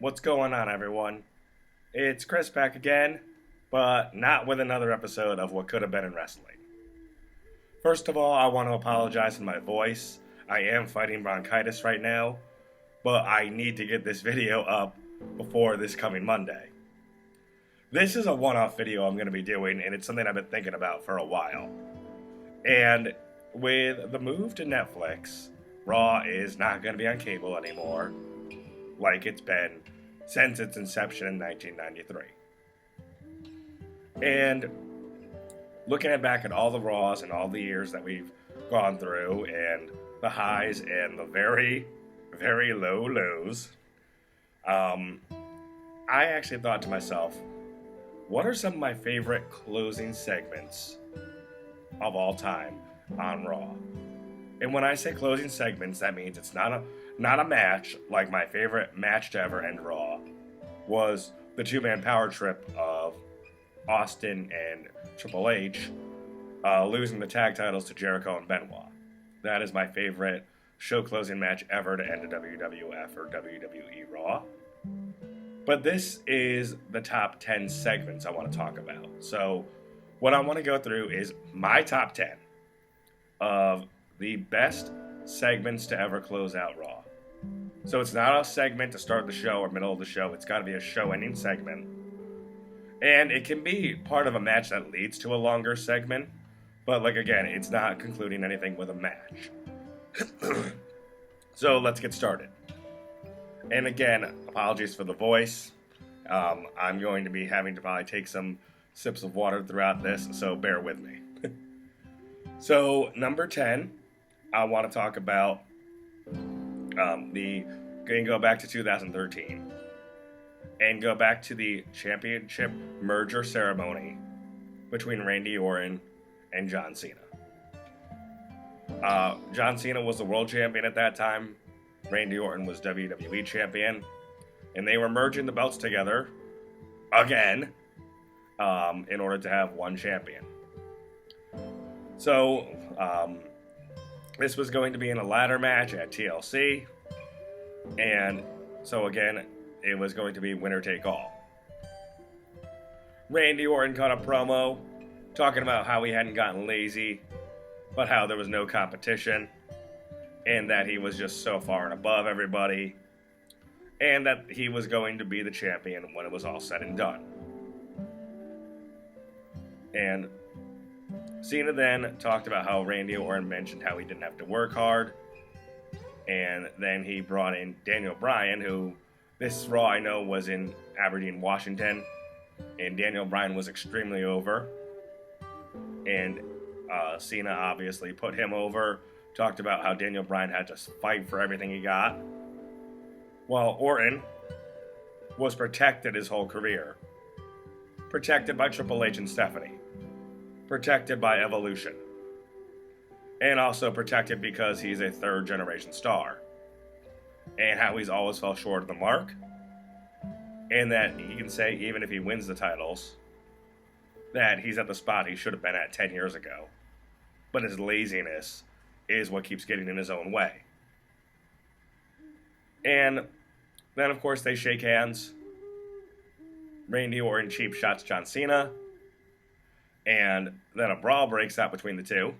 What's going on, everyone? It's Chris back again, but not with another episode of What Could Have Been in Wrestling. First of all, I want to apologize for my voice. I am fighting bronchitis right now, but I need to get this video up before this coming Monday. This is a one-off video I'm going to be doing, and it's something I've been thinking about for a while. And with the move to Netflix, Raw is not going to be on cable anymore, like it's been since its inception in 1993. And looking back at all the Raws and all the years that we've gone through, and the highs and the very, very low lows, I actually thought to myself, what are some of my favorite closing segments of all time on Raw? And when I say closing segments, that means it's not a match. Like my favorite match to ever end Raw was the two-man power trip of Austin and Triple H losing the tag titles to Jericho and Benoit. That is my favorite show closing match ever to end a WWF or WWE Raw. But this is the top 10 segments I want to talk about. So what I want to go through is my top 10 of the best segments to ever close out Raw. So it's not a segment to start the show or middle of the show. It's got to be a show-ending segment. And it can be part of a match that leads to a longer segment. But again, it's not concluding anything with a match. So let's get started. And again, apologies for the voice. I'm going to be having to probably take some sips of water throughout this, so bear with me. So, number 10, I want to talk about go back to 2013 and go back to the championship merger ceremony between Randy Orton and John Cena. John Cena was the world champion at that time. Randy Orton was WWE champion, and they were merging the belts together again in order to have one champion. So this was going to be in a ladder match at TLC, and so again, it was going to be winner take all. Randy Orton cut a promo talking about how he hadn't gotten lazy, but how there was no competition, and that he was just so far and above everybody, and that he was going to be the champion when it was all said and done. And Cena then talked about how Randy Orton mentioned how he didn't have to work hard, and then he brought in Daniel Bryan, who this Raw I know was in Aberdeen, Washington, and Daniel Bryan was extremely over, and Cena obviously put him over, talked about how Daniel Bryan had to fight for everything he got, while Orton was protected his whole career. Protected by Triple H and Stephanie. Protected by Evolution. And also protected because he's a third generation star. And how he's always fell short of the mark. And that he can say, even if he wins the titles, that he's at the spot he should have been at 10 years ago. But his laziness is what keeps getting in his own way. And then, of course, they shake hands. Randy Orton cheap shots John Cena. And then a brawl breaks out between the two.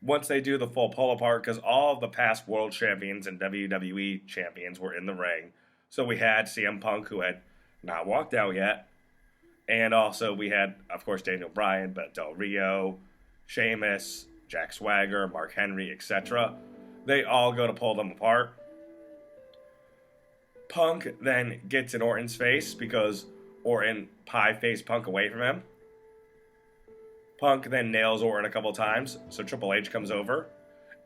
Once they do the full pull apart, because all of the past world champions and WWE champions were in the ring. So we had CM Punk, who had not walked out yet. And also we had, of course, Daniel Bryan, but Del Rio, Sheamus, Jack Swagger, Mark Henry, etc. They all go to pull them apart. Punk then gets in Orton's face because Orton pie-faced Punk away from him. Punk then nails Orton a couple times, so Triple H comes over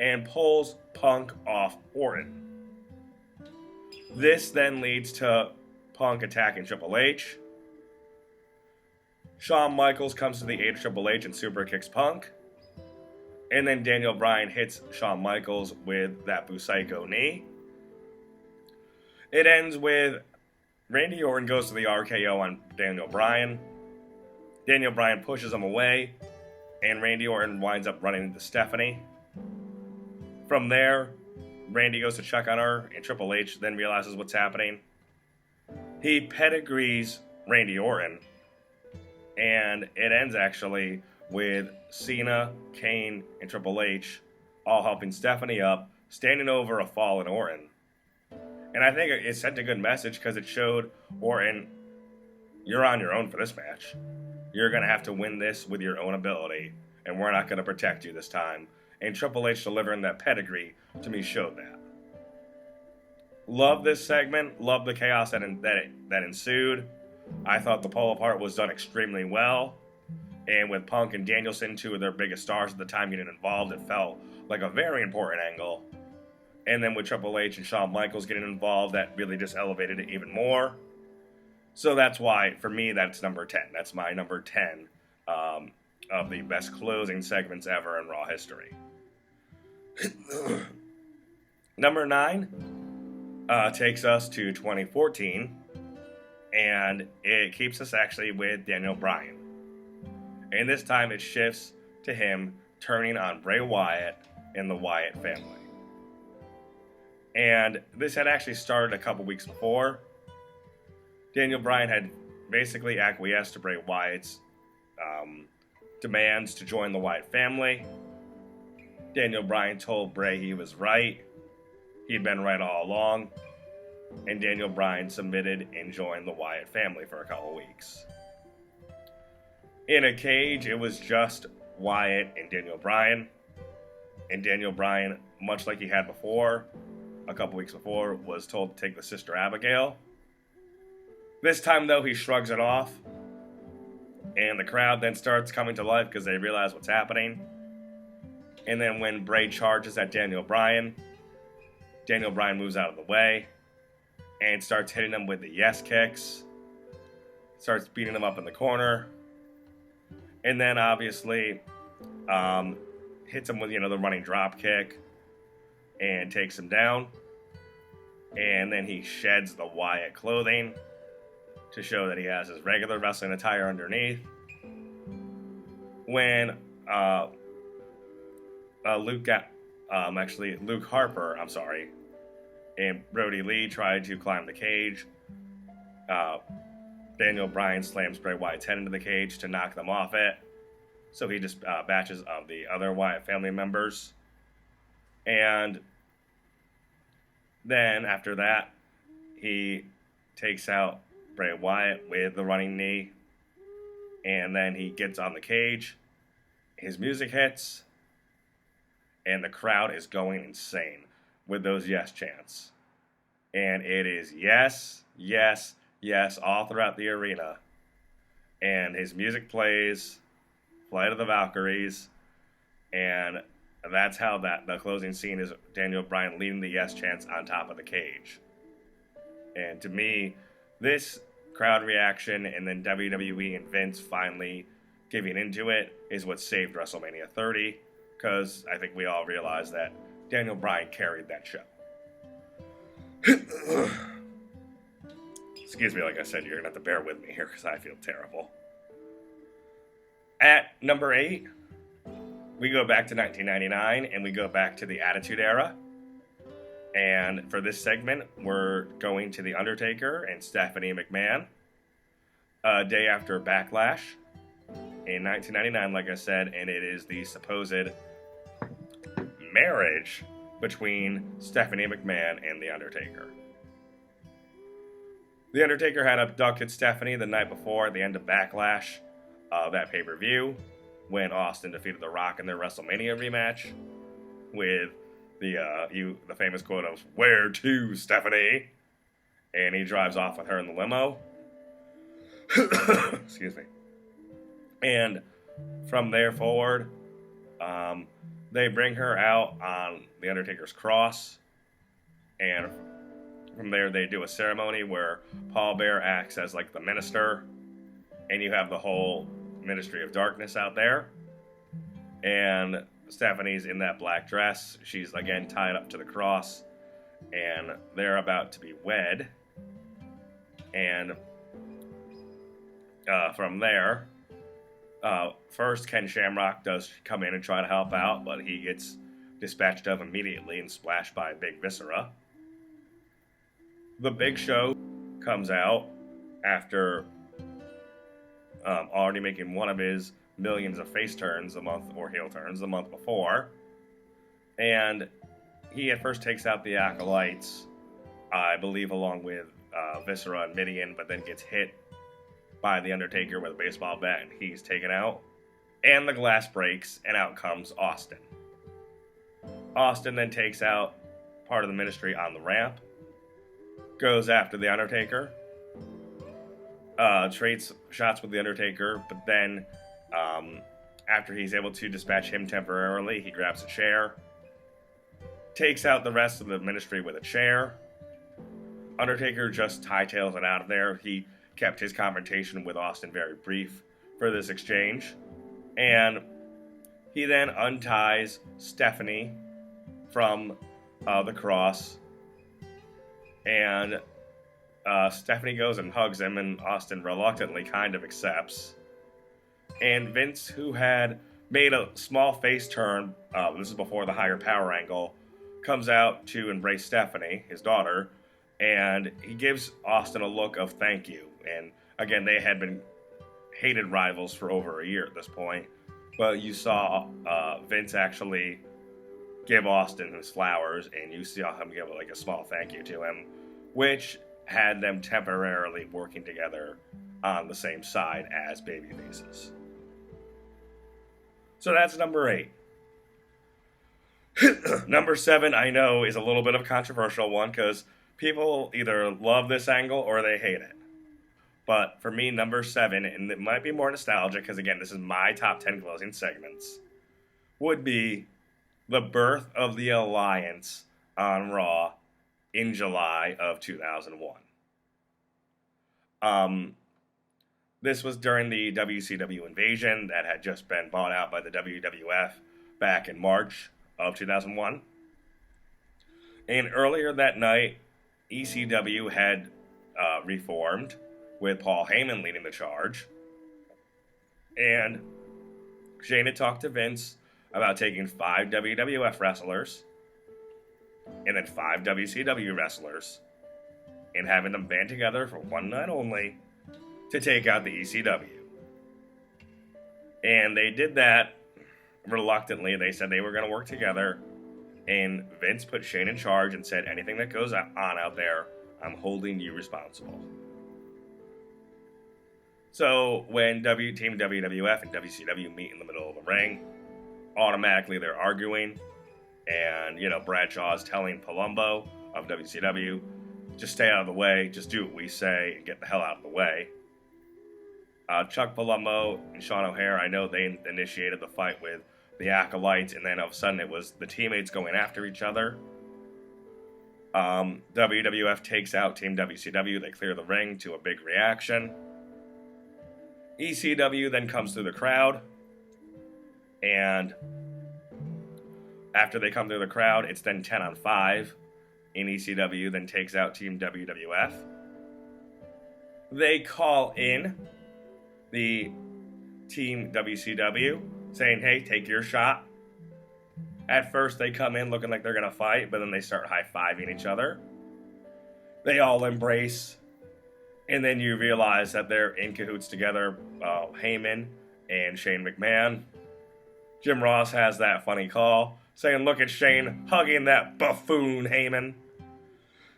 and pulls Punk off Orton. This then leads to Punk attacking Triple H. Shawn Michaels comes to the aid of Triple H and super kicks Punk. And then Daniel Bryan hits Shawn Michaels with that Busaiku knee. It ends with Randy Orton goes to the RKO on Daniel Bryan. Daniel Bryan pushes him away, and Randy Orton winds up running into Stephanie. From there, Randy goes to check on her, and Triple H then realizes what's happening. He pedigrees Randy Orton, and it ends actually with Cena, Kane, and Triple H all helping Stephanie up, standing over a fallen Orton. And I think it sent a good message because it showed Orton, you're on your own for this match. You're going to have to win this with your own ability, and we're not going to protect you this time. And Triple H delivering that pedigree, to me, showed that. Love this segment. Love the chaos that ensued. I thought the pull apart was done extremely well. And with Punk and Danielson, two of their biggest stars at the time, getting involved, it felt like a very important angle. And then with Triple H and Shawn Michaels getting involved, that really just elevated it even more. So that's why, for me, that's number 10. That's my number 10 of the best closing segments ever in Raw history. Number 9 takes us to 2014, and it keeps us actually with Daniel Bryan. And this time it shifts to him turning on Bray Wyatt and the Wyatt family. And this had actually started a couple weeks before. Daniel Bryan had basically acquiesced to Bray Wyatt's demands to join the Wyatt family. Daniel Bryan told Bray he was right. He'd been right all along. And Daniel Bryan submitted and joined the Wyatt family for a couple weeks. In a cage, it was just Wyatt and Daniel Bryan. And Daniel Bryan, much like he had before, a couple weeks before, was told to take the Sister Abigail. This time, though, he shrugs it off. And the crowd then starts coming to life because they realize what's happening. And then when Bray charges at Daniel Bryan moves out of the way and starts hitting him with the yes kicks. Starts beating him up in the corner. And then, obviously, hits him with, the running drop kick and takes him down. And then he sheds the Wyatt clothing to show that he has his regular wrestling attire underneath. When Luke Harper, and Brody Lee tried to climb the cage, Daniel Bryan slams Bray Wyatt's head into the cage to knock them off it. So he just batches of the other Wyatt family members. And then after that, he takes out Bray Wyatt with the running knee. And then he gets on the cage. His music hits. And the crowd is going insane with those yes chants. And it is yes, yes, yes, all throughout the arena. And his music plays, Flight of the Valkyries, and that's how the closing scene is Daniel Bryan leading the yes chants on top of the cage. And to me, this crowd reaction and then WWE and Vince finally giving into it is what saved WrestleMania 30, because I think we all realize that Daniel Bryan carried that show. Excuse me, like I said, you're going to have to bear with me here because I feel terrible. At number 8, we go back to 1999 and we go back to the Attitude Era. And for this segment, we're going to The Undertaker and Stephanie McMahon. A day after Backlash in 1999, like I said, and it is the supposed marriage between Stephanie McMahon and The Undertaker. The Undertaker had abducted Stephanie the night before at the end of Backlash, that pay-per-view, when Austin defeated The Rock in their WrestleMania rematch, with the famous quote of, "Where to, Stephanie?" And he drives off with her in the limo. Excuse me. And from there forward, they bring her out on The Undertaker's cross, and from there they do a ceremony where Paul Bearer acts as like the minister, and you have the whole Ministry of Darkness out there, and Stephanie's in that black dress. She's again tied up to the cross, and they're about to be wed. And from there, first Ken Shamrock does come in and try to help out, but he gets dispatched of immediately and splashed by Big Viscera. The Big Show comes out after already making one of his millions of face turns or heel turns the month before. And he at first takes out the Acolytes, I believe along with Viscera and Midian, but then gets hit by The Undertaker with a baseball bat and he's taken out. And the glass breaks and out comes Austin. Austin then takes out part of the Ministry on the ramp, goes after The Undertaker, trades shots with The Undertaker, but then after he's able to dispatch him temporarily, he grabs a chair, takes out the rest of the Ministry with a chair. Undertaker just hightails it out of there. He kept his confrontation with Austin very brief for this exchange. And he then unties Stephanie from the cross. And Stephanie goes and hugs him, and Austin reluctantly kind of accepts. And Vince, who had made a small face turn, this is before the higher power angle, comes out to embrace Stephanie, his daughter, and he gives Austin a look of thank you. And again, they had been hated rivals for over a year at this point, but you saw Vince actually give Austin his flowers, and you saw him give like a small thank you to him, which had them temporarily working together on the same side as babyfaces. So that's number 8. Number 7, I know, is a little bit of a controversial one because people either love this angle or they hate it. But for me, number 7, and it might be more nostalgic because, again, this is my top 10 closing segments, would be the birth of the Alliance on Raw in July of 2001. This was during the WCW invasion that had just been bought out by the WWF back in March of 2001. And earlier that night, ECW had reformed with Paul Heyman leading the charge. And Shane had talked to Vince about taking 5 WWF wrestlers and then 5 WCW wrestlers and having them band together for one night only to take out the ECW. And they did that reluctantly. They said they were going to work together, and Vince put Shane in charge and said, anything that goes on out there, I'm holding you responsible. So when Team WWF and WCW meet in the middle of the ring, automatically they're arguing, and Bradshaw's telling Palumbo of WCW, just stay out of the way, just do what we say and get the hell out of the way. Chuck Palumbo and Sean O'Hare, I know they initiated the fight with the Acolytes, and then all of a sudden it was the teammates going after each other. WWF takes out Team WCW, they clear the ring to a big reaction. ECW then comes through the crowd, and after they come through the crowd, it's then 10-on-5, and ECW then takes out Team WWF. They call in the Team WCW, saying, hey, take your shot. At first, they come in looking like they're going to fight, but then they start high-fiving each other. They all embrace, and then you realize that they're in cahoots together, Heyman and Shane McMahon. Jim Ross has that funny call, saying, look at Shane hugging that buffoon Heyman.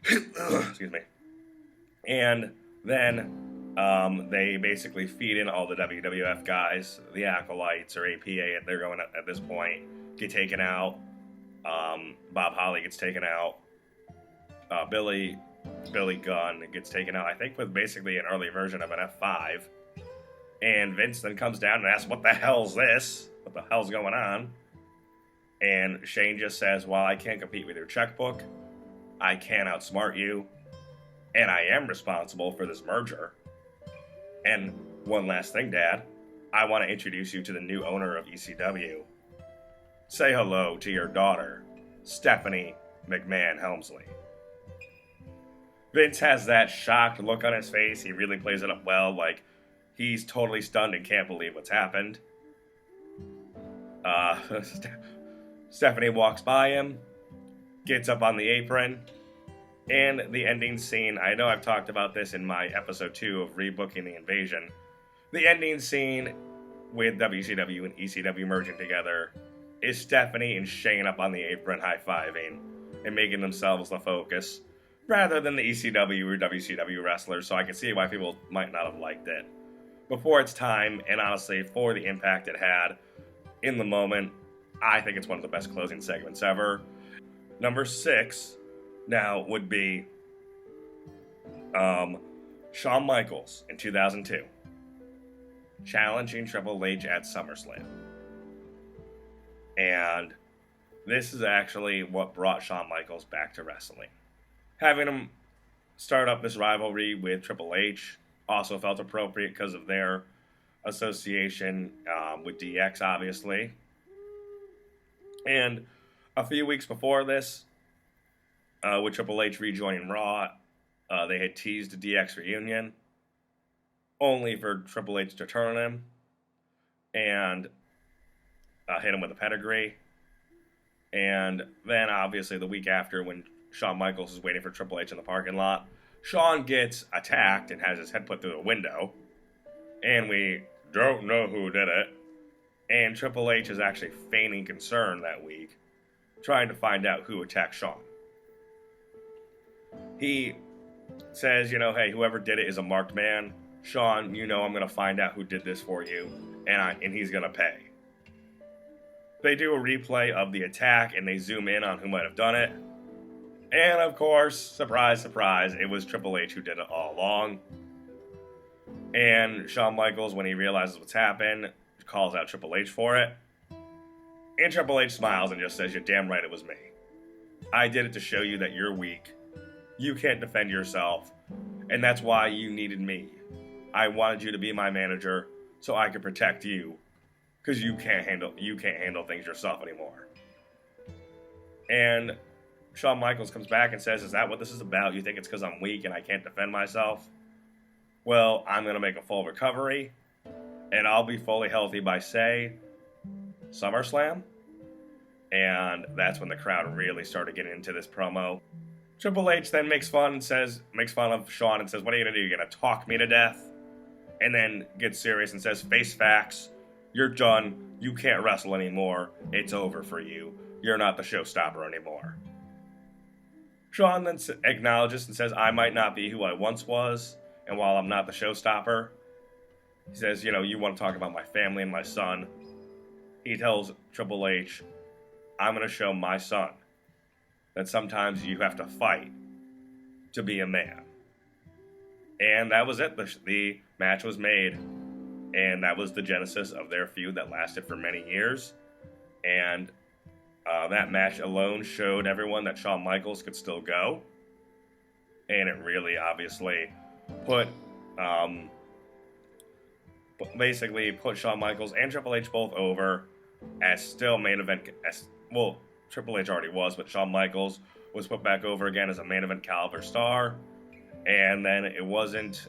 Excuse me. And then they basically feed in all the WWF guys, the Acolytes or APA, they're going at this point, get taken out. Bob Holly gets taken out. Billy Gunn gets taken out, I think with basically an early version of an F5. And Vince then comes down and asks, what the hell's this? What the hell's going on? And Shane just says, well, I can't compete with your checkbook. I can't outsmart you. And I am responsible for this merger. And one last thing, Dad. I want to introduce you to the new owner of ECW. Say hello to your daughter, Stephanie McMahon Helmsley. Vince has that shocked look on his face. He really plays it up well, like he's totally stunned and can't believe what's happened. Stephanie walks by him, gets up on the apron, and the ending scene, I know I've talked about this in my episode 2 of Rebooking the Invasion. The ending scene with WCW and ECW merging together is Stephanie and Shane up on the apron high-fiving and making themselves the focus, rather than the ECW or WCW wrestlers, so I can see why people might not have liked it. Before its time, and honestly, for the impact it had in the moment, I think it's one of the best closing segments ever. Number 6 now would be Shawn Michaels in 2002, challenging Triple H at SummerSlam. And this is actually what brought Shawn Michaels back to wrestling. Having him start up this rivalry with Triple H also felt appropriate because of their association with DX, obviously. And a few weeks before this, with Triple H rejoining Raw, they had teased a DX reunion, only for Triple H to turn on him and hit him with a pedigree. And then, obviously, the week after, when Shawn Michaels is waiting for Triple H in the parking lot, Shawn gets attacked and has his head put through the window. And we don't know who did it. And Triple H is actually feigning concern that week, trying to find out who attacked Shawn. He says, hey, whoever did it is a marked man. Shawn, I'm going to find out who did this for you, and he's going to pay. They do a replay of the attack, and they zoom in on who might have done it. And, of course, surprise, surprise, it was Triple H who did it all along. And Shawn Michaels, when he realizes what's happened, calls out Triple H for it. And Triple H smiles and just says, "You're damn right it was me. I did it to show you that you're weak. You can't defend yourself, and that's why you needed me. I wanted you to be my manager so I could protect you, because you can't handle things yourself anymore." And Shawn Michaels comes back and says, "Is that what this is about? You think it's because I'm weak and I can't defend myself? Well, I'm going to make a full recovery, and I'll be fully healthy by, say, SummerSlam." And that's when the crowd really started getting into this promo. Triple H then makes fun of Shawn and says, "What are you going to do? You're going to talk me to death?" And then gets serious and says, "Face facts. You're done. You can't wrestle anymore. It's over for you. You're not the showstopper anymore." Shawn then acknowledges and says, "I might not be who I once was, and while I'm not the showstopper," he says, "you want to talk about my family and my son." He tells Triple H, "I'm going to show my son that sometimes you have to fight to be a man." And that was it. The match was made. And that was the genesis of their feud that lasted for many years. And that match alone showed everyone that Shawn Michaels could still go. And it really obviously put Shawn Michaels and Triple H both over as still main event. Triple H already was, but Shawn Michaels was put back over again as a main event caliber star. And then it wasn't,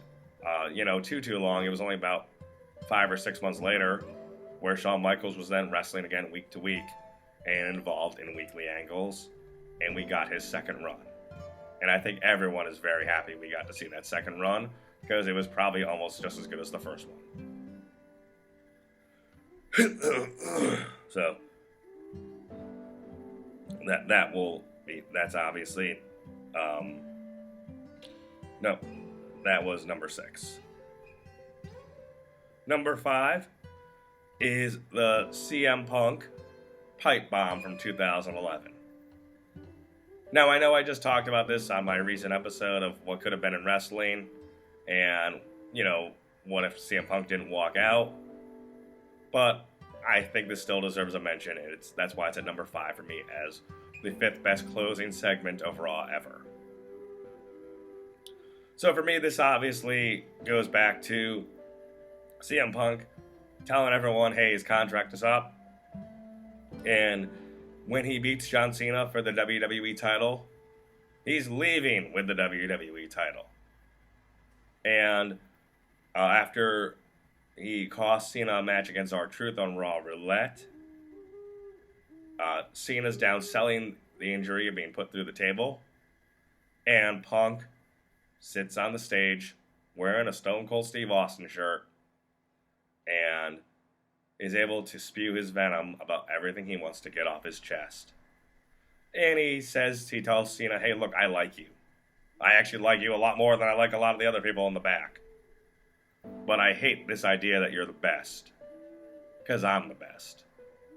too long. It was only about 5 or 6 months later where Shawn Michaels was then wrestling again week to week and involved in weekly angles. And we got his second run. And I think everyone is very happy we got to see that second run because it was probably almost just as good as the first one. So that's obviously, that was number 6. Number 5 is the CM Punk pipe bomb from 2011. Now, I know I just talked about this on my recent episode of what could have been in wrestling, and, what if CM Punk didn't walk out? But I think this still deserves a mention, and that's why it's at number 5 for me as the 5th best closing segment of Raw ever. So for me, this obviously goes back to CM Punk telling everyone, hey, his contract is up. And when he beats John Cena for the WWE title, he's leaving with the WWE title. And after he cost Cena a match against R-Truth on Raw Roulette, Cena's down selling the injury of being put through the table, and Punk sits on the stage wearing a Stone Cold Steve Austin shirt and is able to spew his venom about everything he wants to get off his chest. And he tells Cena, hey, look, I like you. I actually like you a lot more than I like a lot of the other people in the back. But I hate this idea that you're the best. Because I'm the best.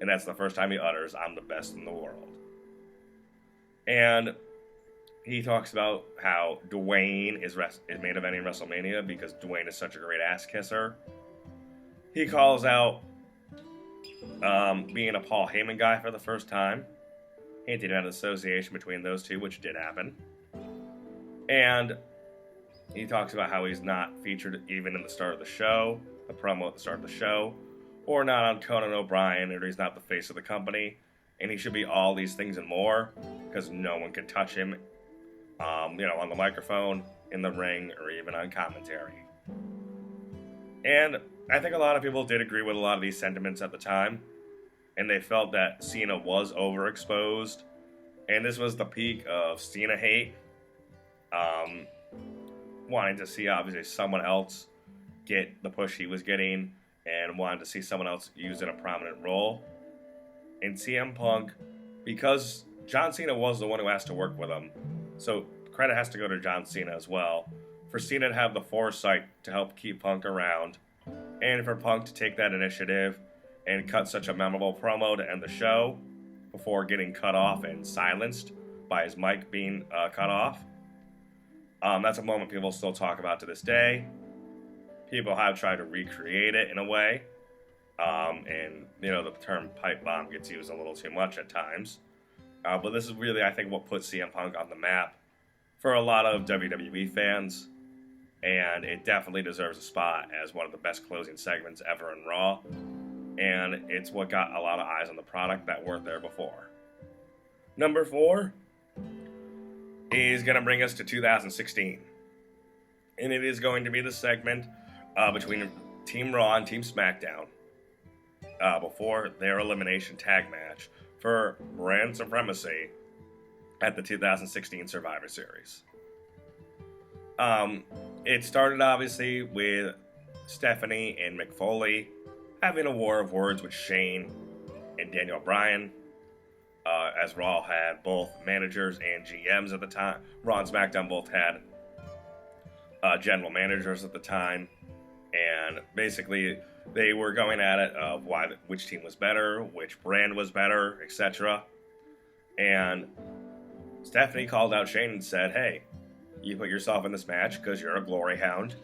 And that's the first time he utters, I'm the best in the world. And he talks about how Dwayne is main eventing WrestleMania because Dwayne is such a great ass kisser. He calls out being a Paul Heyman guy for the first time, hinting at an association between those two, which did happen. And he talks about how he's not featured even in the start of the show, the promo at the start of the show, or not on Conan O'Brien, or he's not the face of the company, and he should be all these things and more, because no one can touch him, on the microphone, in the ring, or even on commentary. And I think a lot of people did agree with a lot of these sentiments at the time, and they felt that Cena was overexposed, and this was the peak of Cena hate, wanting to see, obviously, someone else get the push he was getting, and wanted to see someone else used in a prominent role. And CM Punk, because John Cena was the one who asked to work with him, so credit has to go to John Cena as well, for Cena to have the foresight to help keep Punk around, and for Punk to take that initiative and cut such a memorable promo to end the show before getting cut off and silenced by his mic being cut off. That's a moment people still talk about to this day. People have tried to recreate it in a way. And the term pipe bomb gets used a little too much at times. But this is really, I think, what put CM Punk on the map for a lot of WWE fans. And it definitely deserves a spot as one of the best closing segments ever in Raw. And it's what got a lot of eyes on the product that weren't there before. Number 4 is going to bring us to 2016. And it is going to be the segment between Team Raw and Team SmackDown before their elimination tag match for brand supremacy at the 2016 Survivor Series. It started, obviously, with Stephanie and Mick Foley having a war of words with Shane and Daniel Bryan, as Raw had both managers and GMs at the time. Raw and SmackDown both had general managers at the time, and basically they were going at it of which team was better, which brand was better, etc. And Stephanie called out Shane and said, hey, you put yourself in this match because you're a glory hound,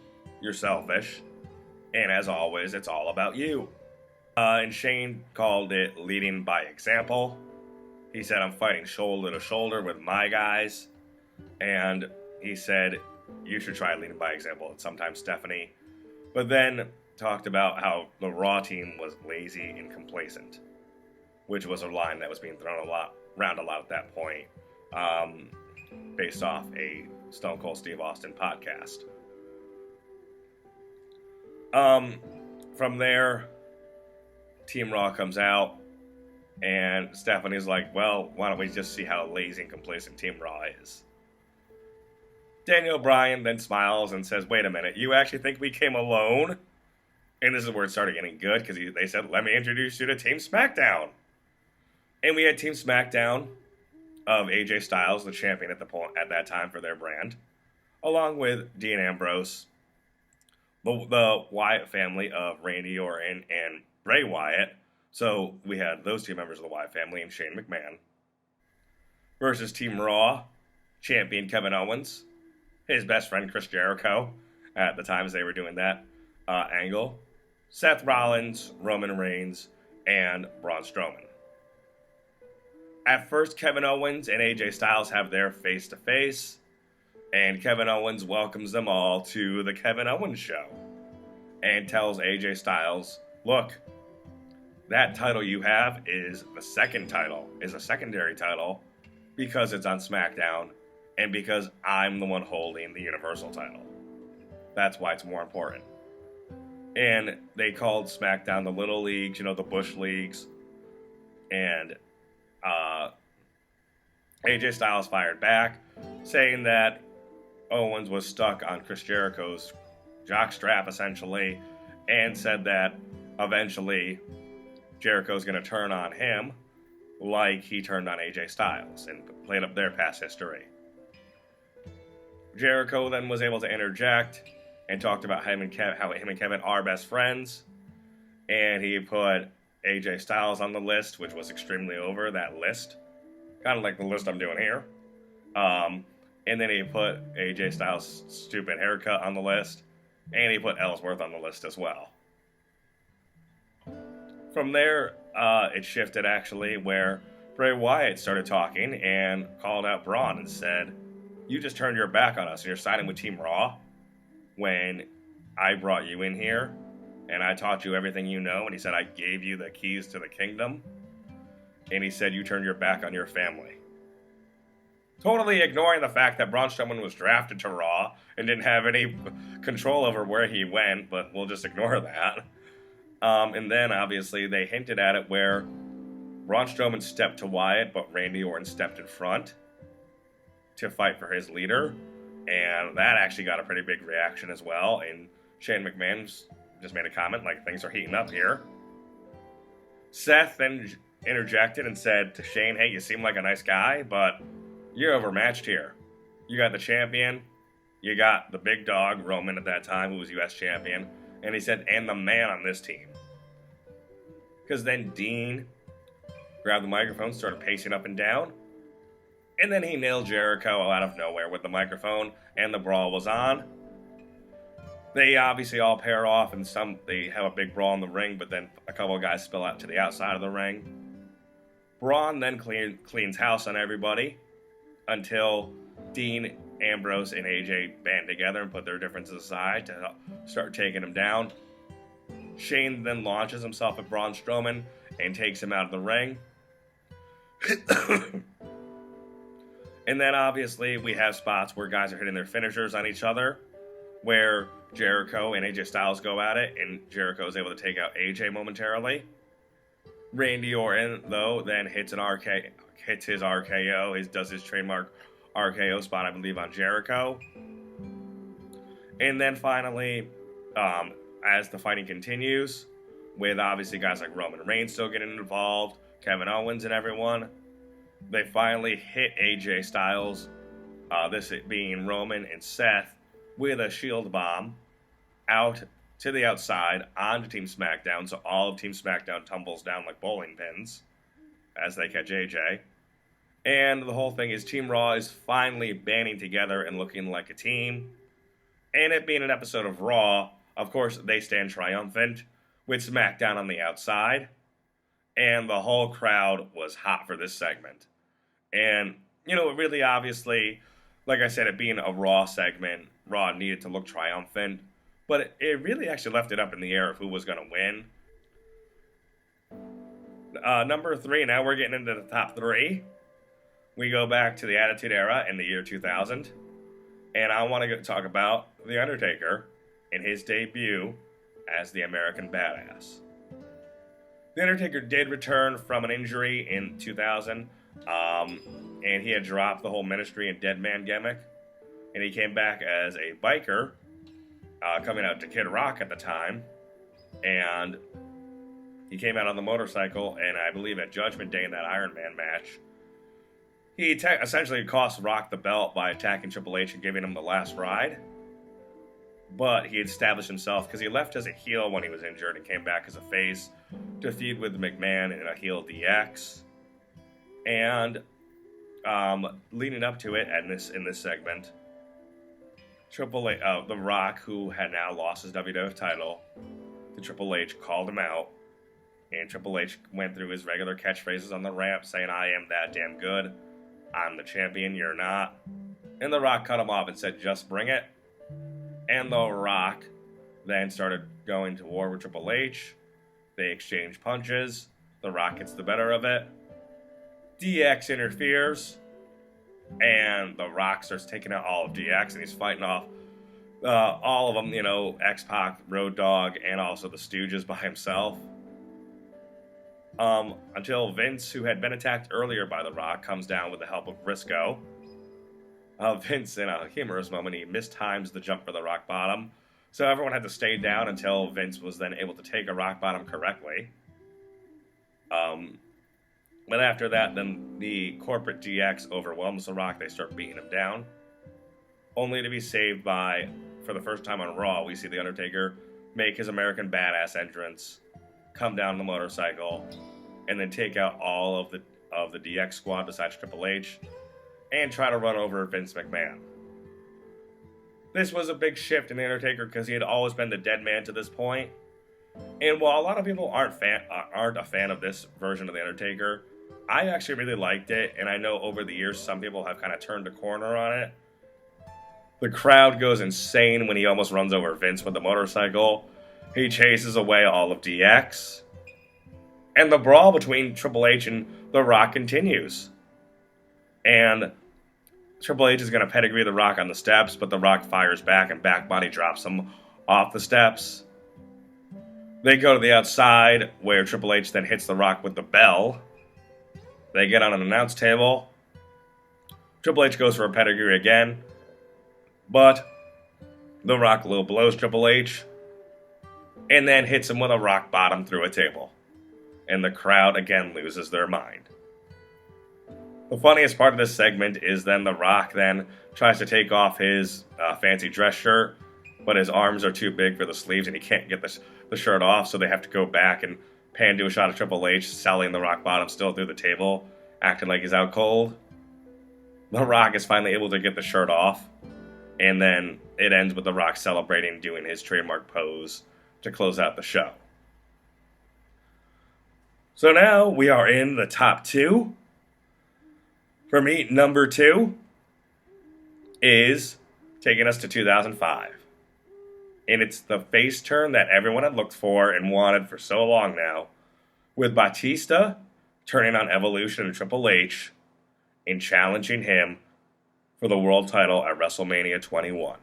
you're selfish, and as always, it's all about you. And Shane called it leading by example. He said, I'm fighting shoulder to shoulder with my guys. And he said, you should try leading by example. And sometimes Stephanie. But then talked about how the Raw team was lazy and complacent, which was a line that was being thrown around a lot at that point, based off a Stone Cold Steve Austin podcast. From there, Team Raw comes out, and Stephanie's like, well, why don't we just see how lazy and complacent Team Raw is? Daniel Bryan then smiles and says, wait a minute, you actually think we came alone? And this is where it started getting good, because they said, let me introduce you to Team SmackDown. And we had Team SmackDown of AJ Styles, the champion at that time for their brand, along with Dean Ambrose, the Wyatt family of Randy Orton and Bray Wyatt. So we had those two members of the Wyatt family and Shane McMahon versus Team Raw, champion Kevin Owens, his best friend Chris Jericho at the time as they were doing that angle, Seth Rollins, Roman Reigns, and Braun Strowman. At first, Kevin Owens and AJ Styles have their face-to-face, and Kevin Owens welcomes them all to the Kevin Owens Show and tells AJ Styles, look, that title you have is a secondary title because it's on SmackDown and because I'm the one holding the Universal title. That's why it's more important. And they called SmackDown the Little Leagues, the Bush Leagues, and AJ Styles fired back, saying that Owens was stuck on Chris Jericho's jockstrap, essentially, and said that eventually Jericho's going to turn on him like he turned on AJ Styles and played up their past history. Jericho then was able to interject and talked about how him and Kevin are best friends, and he put AJ Styles on the list, which was extremely over that list, kind of like the list I'm doing here. And then he put AJ Styles' stupid haircut on the list, and he put Ellsworth on the list as well. From there, it shifted actually, where Bray Wyatt started talking and called out Braun and said, "You just turned your back on us and you're siding with Team Raw when I brought you in here and I taught you everything you know." And he said, "I gave you the keys to the kingdom." And he said, "You turned your back on your family." Totally ignoring the fact that Braun Strowman was drafted to Raw and didn't have any control over where he went, but we'll just ignore that. And then, obviously, they hinted at it where Braun Strowman stepped to Wyatt, but Randy Orton stepped in front to fight for his leader. And that actually got a pretty big reaction as well. And Shane McMahon just made a comment like, "Things are heating up here." Seth then interjected and said to Shane, "Hey, you seem like a nice guy, but you're overmatched here. You got the champion, you got the big dog, Roman at that time, who was U.S. champion," and he said, "and the man on this team." Because then Dean grabbed the microphone, started pacing up and down, and then he nailed Jericho out of nowhere with the microphone, and the brawl was on. They obviously all pair off, and they have a big brawl in the ring, but then a couple of guys spill out to the outside of the ring. Braun then cleans house on everybody, until Dean, Ambrose, and AJ band together and put their differences aside to start taking him down. Shane then launches himself at Braun Strowman and takes him out of the ring. And then obviously we have spots where guys are hitting their finishers on each other, where Jericho and AJ Styles go at it, and Jericho is able to take out AJ momentarily. Randy Orton, though, then hits his RKO, does his trademark RKO spot, I believe, on Jericho. And then finally, as the fighting continues, with obviously guys like Roman Reigns still getting involved, Kevin Owens and everyone, they finally hit AJ Styles, this being Roman and Seth, with a shield bomb out to the outside onto Team SmackDown, so all of Team SmackDown tumbles down like bowling pins as they catch AJ. And the whole thing is Team Raw is finally banding together and looking like a team. And it being an episode of Raw, of course, they stand triumphant with SmackDown on the outside. And the whole crowd was hot for this segment. And, really obviously, like I said, it being a Raw segment, Raw needed to look triumphant. But it really actually left it up in the air of who was going to win. Number 3, now we're getting into the top 3. We go back to the Attitude Era in the year 2000. And I want to talk about The Undertaker in his debut as the American Badass. The Undertaker did return from an injury in 2000. And he had dropped the whole ministry and dead man gimmick. And he came back as a biker, coming out to Kid Rock at the time. And he came out on the motorcycle, and I believe at Judgment Day in that Iron Man match, he essentially cost Rock the belt by attacking Triple H and giving him the last ride. But he established himself, because he left as a heel when he was injured and came back as a face to feud with McMahon in a heel DX. And leading up to it, in this segment, The Rock, who had now lost his WWF title to Triple H, called him out, and Triple H went through his regular catchphrases on the ramp, saying, "I am that damn good. I'm the champion, you're not." And The Rock cut him off and said, "Just bring it." And The Rock then started going to war with Triple H. They exchanged punches. The Rock gets the better of it. DX interferes, and The Rock starts taking out all of DX, and he's fighting off all of them, X-Pac, Road Dogg, and also the Stooges by himself. until Vince, who had been attacked earlier by The Rock, comes down with the help of Briscoe. Vince, in a humorous moment, he mistimes the jump for the rock bottom, so everyone had to stay down until Vince was then able to take a rock bottom correctly. But after that, then the corporate DX overwhelms The Rock. They start beating him down, only to be saved by, for the first time on Raw, we see The Undertaker make his American Badass entrance, come down the motorcycle, and then take out all of the DX squad besides Triple H, and try to run over Vince McMahon. This was a big shift in The Undertaker because he had always been the dead man to this point. And while a lot of people aren't a fan of this version of The Undertaker, I actually really liked it, and I know over the years some people have kind of turned a corner on it. The crowd goes insane when he almost runs over Vince with the motorcycle. He chases away all of DX. And the brawl between Triple H and The Rock continues. And Triple H is going to pedigree The Rock on the steps, but The Rock fires back and back body drops him off the steps. They go to the outside, where Triple H then hits The Rock with the bell. They get on an announce table. Triple H goes for a pedigree again, but The Rock low blows Triple H, and then hits him with a rock bottom through a table. And the crowd again loses their mind. The funniest part of this segment is then The Rock then tries to take off his fancy dress shirt, but his arms are too big for the sleeves and he can't get the shirt off, so they have to go back and pan to a shot of Triple H selling the rock bottom still through the table, acting like he's out cold. The Rock is finally able to get the shirt off, and then it ends with The Rock celebrating, doing his trademark pose to close out the show. So now we are in the top two. For me, number 2 is taking us to 2005. And it's the face turn that everyone had looked for and wanted for so long now, with Batista turning on Evolution and Triple H and challenging him for the world title at WrestleMania 21.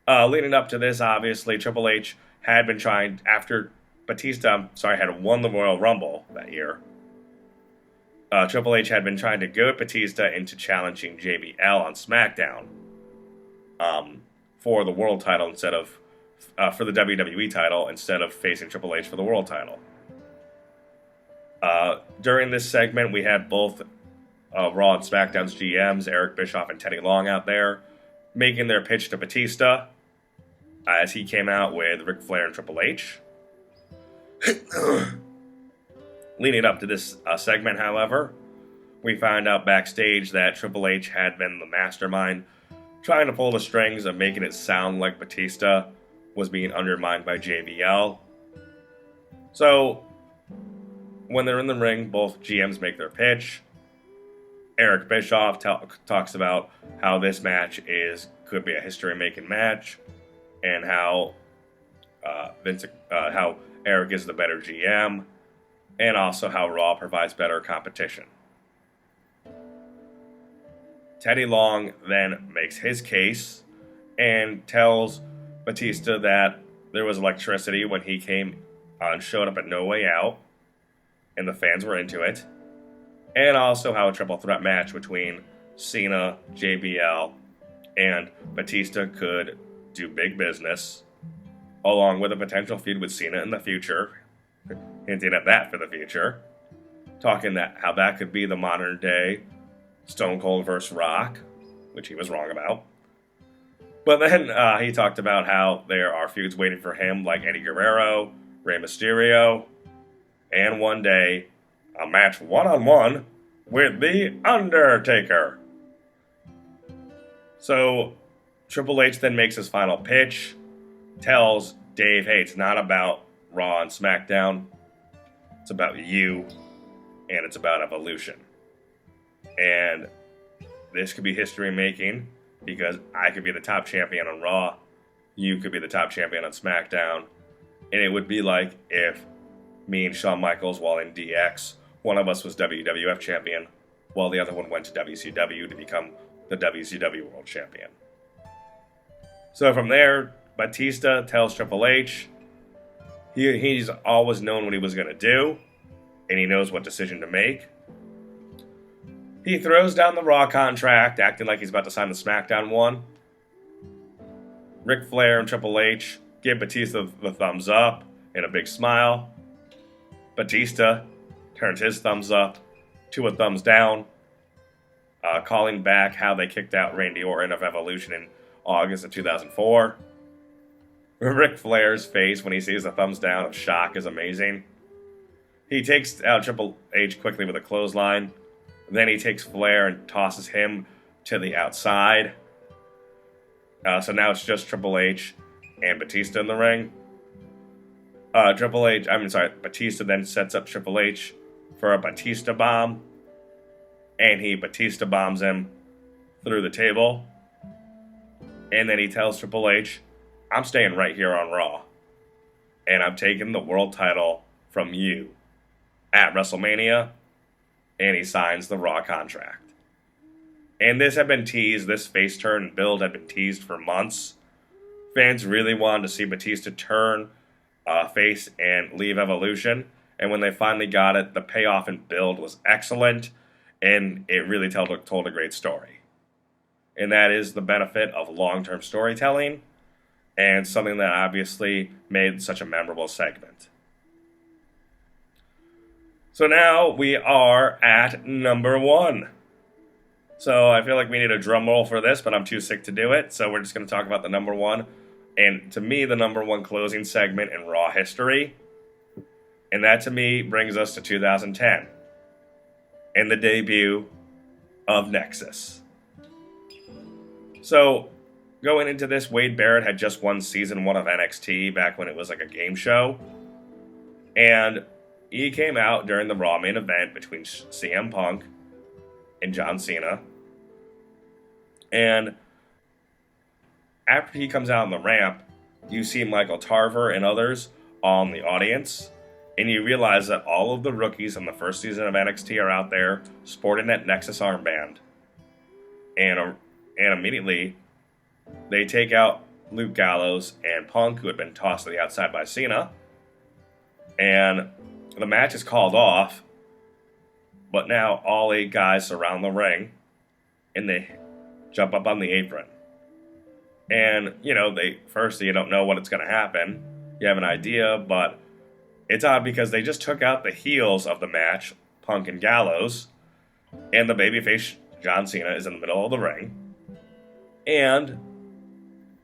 Leading up to this, obviously, Triple H had been trying, after Batista, had won the Royal Rumble that year. Triple H had been trying to goad Batista into challenging JBL on SmackDown for the world title instead of for the WWE title instead of facing Triple H for the world title. During this segment, we had both Raw and SmackDown's GMs, Eric Bischoff and Teddy Long, out there making their pitch to Batista as he came out with Ric Flair and Triple H. Leading up to this segment, however, we found out backstage that Triple H had been the mastermind trying to pull the strings of making it sound like Batista was being undermined by JBL. So, when they're in the ring, both GMs make their pitch. Eric Bischoff talks about how this match could be a history-making match, and how how Eric is the better GM, and also how Raw provides better competition. Teddy Long then makes his case and tells Batista that there was electricity when he came and showed up at No Way Out, and the fans were into it, and also how a triple threat match between Cena, JBL, and Batista could do big business, along with a potential feud with Cena in the future, hinting at that for the future, talking that how that could be the modern day Stone Cold vs. Rock, which he was wrong about. But then he talked about how there are feuds waiting for him, like Eddie Guerrero, Rey Mysterio, and one day, a match one-on-one with The Undertaker. So, Triple H then makes his final pitch, tells Dave, hey, it's not about Raw and SmackDown, it's about you, and it's about Evolution. And this could be history-making, because I could be the top champion on Raw, you could be the top champion on SmackDown, and it would be like if me and Shawn Michaels, while in DX, one of us was WWF champion, while the other one went to WCW to become the WCW World Champion. So from there, Batista tells Triple H He's always known what he was going to do, and he knows what decision to make. He throws down the Raw contract, acting like he's about to sign the SmackDown one. Ric Flair and Triple H give Batista the thumbs up and a big smile. Batista turns his thumbs up to a thumbs down, calling back how they kicked out Randy Orton of Evolution in August of 2004. Ric Flair's face when he sees the thumbs down of shock is amazing. He takes out Triple H quickly with a clothesline. Then he takes Flair and tosses him to the outside. So now it's just Triple H and Batista in the ring. Batista then sets up Triple H for a Batista bomb. And he Batista bombs him through the table. And then he tells Triple H, I'm staying right here on Raw. And I'm taking the world title from you at WrestleMania. And he signs the Raw contract. And this had been teased, this face turn and build had been teased for months. Fans really wanted to see Batista turn face and leave Evolution. And when they finally got it, the payoff and build was excellent. And it really told a great story. And that is the benefit of long-term storytelling. And something that obviously made such a memorable segment. So now we are at number 1. So I feel like we need a drum roll for this, but I'm too sick to do it. So we're just going to talk about the number 1. And to me, the number 1 closing segment in Raw history. And that to me brings us to 2010. And the debut of Nexus. So going into this, Wade Barrett had just won season 1 of NXT back when it was like a game show. And he came out during the Raw main event between CM Punk and John Cena. And after he comes out on the ramp, you see Michael Tarver and others on the audience. And you realize that all of the rookies in the first season of NXT are out there sporting that Nexus armband. And immediately, they take out Luke Gallows and Punk, who had been tossed to the outside by Cena. And the match is called off. But now all 8 guys surround the ring. And they jump up on the apron. And, you don't know what it's going to happen. You have an idea, but it's odd because they just took out the heels of the match, Punk and Gallows. And the babyface, John Cena, is in the middle of the ring. And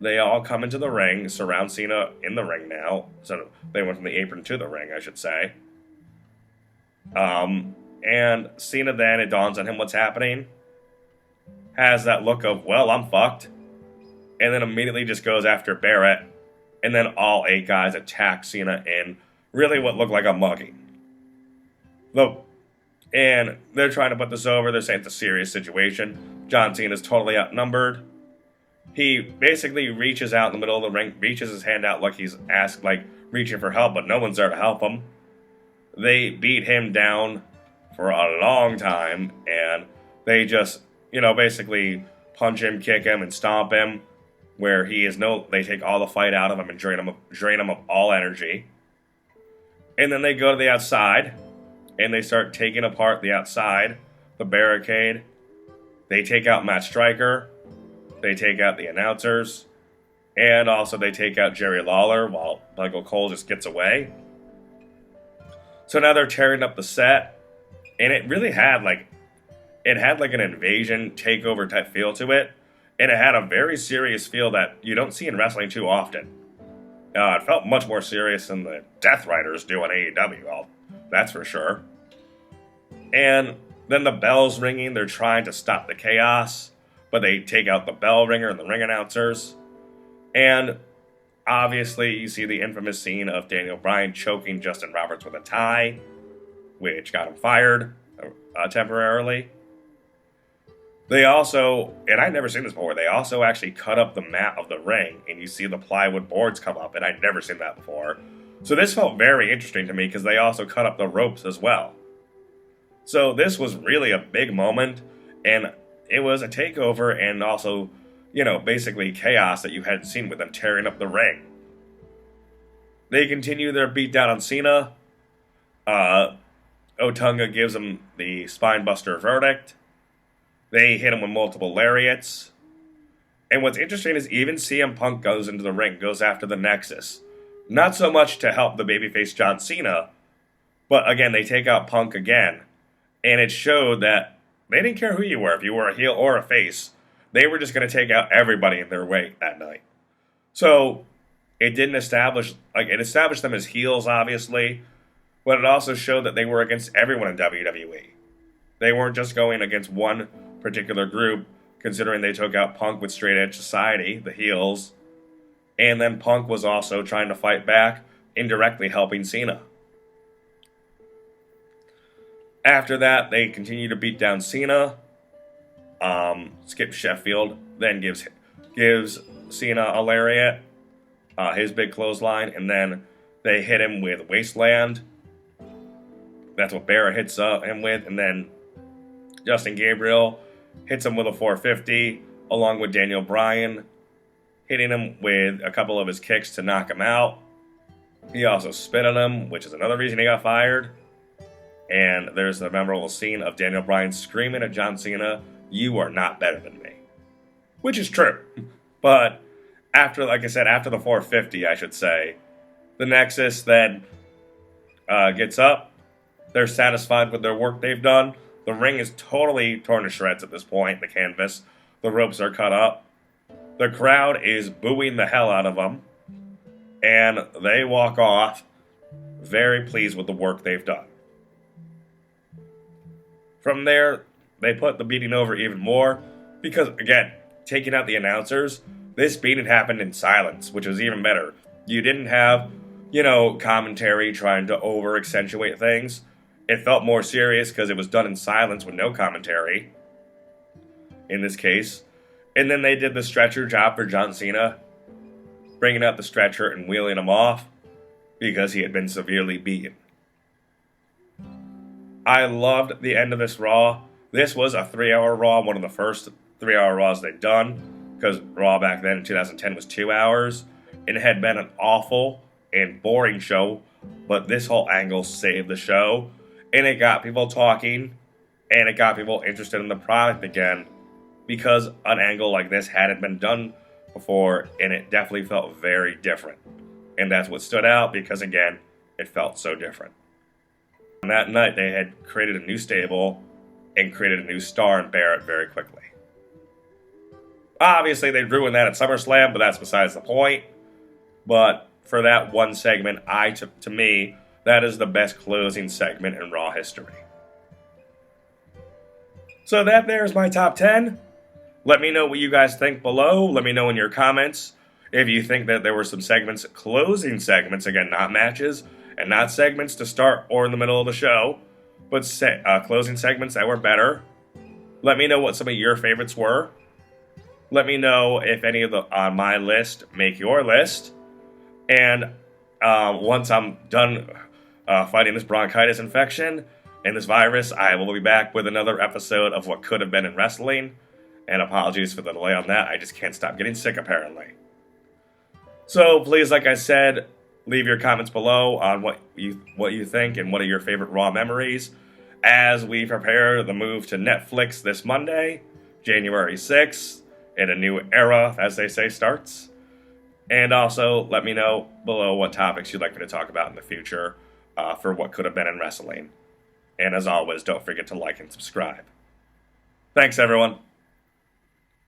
they all come into the ring, surround Cena in the ring now. So they went from the apron to the ring, I should say. And Cena then, it dawns on him what's happening. Has that look of, well, I'm fucked. And then immediately just goes after Barrett. And then all 8 guys attack Cena in really what looked like a mugging. And they're trying to put this over. They're saying it's a serious situation. John Cena is totally outnumbered. He basically reaches out in the middle of the ring, reaches his hand out like he's reaching for help, but no one's there to help him. They beat him down for a long time, and they just, basically punch him, kick him, and stomp him, where they take all the fight out of him and drain him of all energy. And then they go to the outside, and they start taking apart the outside, the barricade. They take out Matt Stryker. They take out the announcers. And also they take out Jerry Lawler while Michael Cole just gets away. So now they're tearing up the set. And it really had an invasion takeover type feel to it. And it had a very serious feel that you don't see in wrestling too often. It felt much more serious than the Death Riders do on AEW, well, that's for sure. And then the bell's ringing, they're trying to stop the chaos, but they take out the bell ringer and the ring announcers. And obviously, you see the infamous scene of Daniel Bryan choking Justin Roberts with a tie, which got him fired temporarily. They also, and I'd never seen this before, they also actually cut up the mat of the ring, and you see the plywood boards come up, and I'd never seen that before. So this felt very interesting to me, because they also cut up the ropes as well. So this was really a big moment, and it was a takeover, and also, basically chaos that you hadn't seen with them tearing up the ring. they continue their beatdown on Cena. Otunga gives him the spinebuster verdict. They hit him with multiple lariats. And what's interesting is even CM Punk goes into the ring, goes after the Nexus. Not so much to help the babyface John Cena, but again, they take out Punk again. And it showed that they didn't care who you were, if you were a heel or a face. They were just going to take out everybody in their way that night. So, it didn't establish, it established them as heels, obviously, but it also showed that they were against everyone in WWE. They weren't just going against one particular group, considering they took out Punk with Straight Edge Society, the heels, and then Punk was also trying to fight back, indirectly helping Cena. After that, they continue to beat down Cena. Skip Sheffield then gives Cena a lariat, his big clothesline, and then they hit him with Wasteland. That's what Barrett hits him with, and then Justin Gabriel hits him with a 450, along with Daniel Bryan, hitting him with a couple of his kicks to knock him out. He also spit on him, which is another reason he got fired. And there's the memorable scene of Daniel Bryan screaming at John Cena, "You are not better than me." Which is true. But after, like I said, after the 450, I should say, the Nexus then gets up. They're satisfied with their work they've done. The ring is totally torn to shreds at this point, the canvas. The ropes are cut up. The crowd is booing the hell out of them. And they walk off very pleased with the work they've done. From there, they put the beating over even more. Because, again, taking out the announcers, this beating happened in silence, which was even better. You didn't have, commentary trying to over-accentuate things. It felt more serious because it was done in silence with no commentary, in this case. And then they did the stretcher job for John Cena, bringing out the stretcher and wheeling him off because he had been severely beaten. I loved the end of this Raw. This was a 3-hour Raw, one of the first 3-hour Raws they'd done, because Raw back then in 2010 was 2 hours. It had been an awful and boring show, but this whole angle saved the show. And it got people talking, and it got people interested in the product again, because an angle like this hadn't been done before, and it definitely felt very different. And that's what stood out, because again, it felt so different. On that night, they had created a new stable, and created a new star in Barrett very quickly. Obviously, they ruined that at SummerSlam, but that's besides the point. But for that one segment, to me, that is the best closing segment in Raw history. So that there's my top 10. Let me know what you guys think below. Let me know in your comments if you think that there were some segments, closing segments, again, not matches, and not segments to start or in the middle of the show, but closing segments that were better. Let me know what some of your favorites were. Let me know if any of the on my list make your list. And once I'm done fighting this bronchitis infection and this virus, I will be back with another episode of What Could Have Been in Wrestling. And apologies for the delay on that. I just can't stop getting sick, apparently. So please, like I said, leave your comments below on what you think and what are your favorite Raw memories as we prepare the move to Netflix this Monday, January 6th, and a new era, as they say, starts. And also, let me know below what topics you'd like me to talk about in the future for What Could Have Been in Wrestling. And as always, don't forget to like and subscribe. Thanks, everyone.